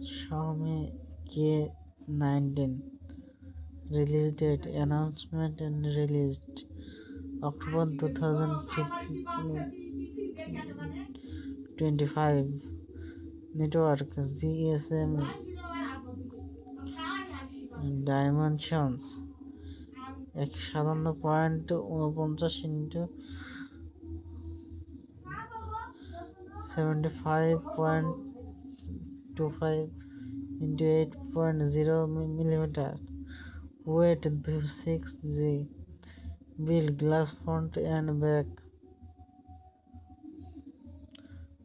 Xiaomi K19 release date announcement and released October 2025. Network GSM Dimensions 157.25 into 8.0 millimeter. Weight 6G. Build glass front and back.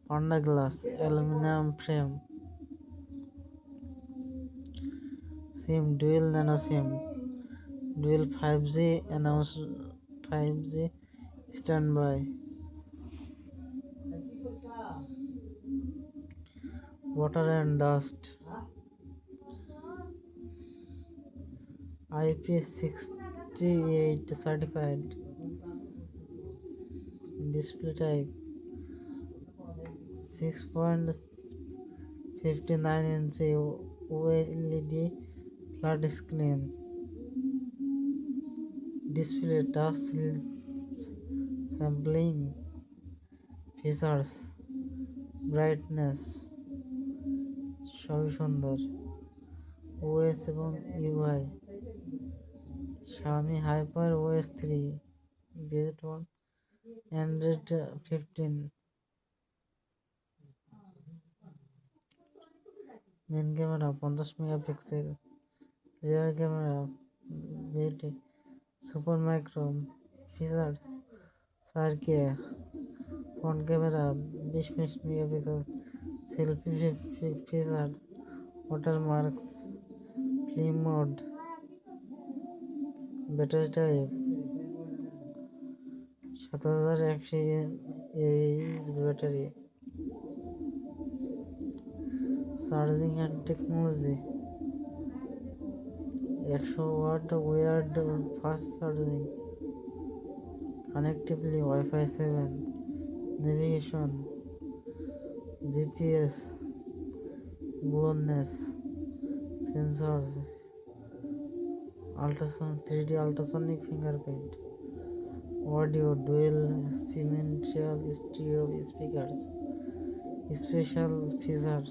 Panda glass aluminum frame. SIM dual nano SIM. Dual 5G announced 5G standby. Water and dust. IP68 certified. Display type 6.59 inch OLED flat screen. Display touch sampling features brightness সবই সুন্দর OS এবং UI Xiaomi Hyper OS 3 based on Android 15. Main camera 50 megapixel. Rear camera beauty super micro features 4K. Front camera 20 megapixel. Selfie features watermarks. Film mode. Battery type 7100 mAh battery. Charging and technology 100 watt wired fast charging. Connectivity Wi-Fi 7. Navigation GPS. Bluetooth sensors. Ultrasonic 3D ultrasonic fingerprint. Audio dual symmetrical stereo speakers. Special feature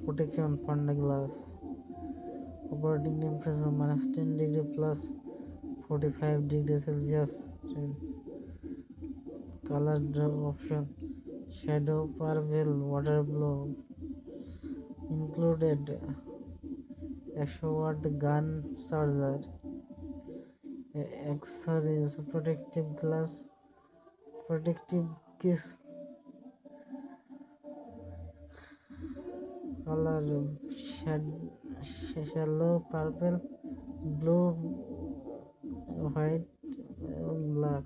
protection Panda glass. Operating temperature -10 plus 45 Celsius range. Color option shadow purple water blue. Included 100 watt gun charger. Accessories protective glass protective case. Color shallow purple blue white black.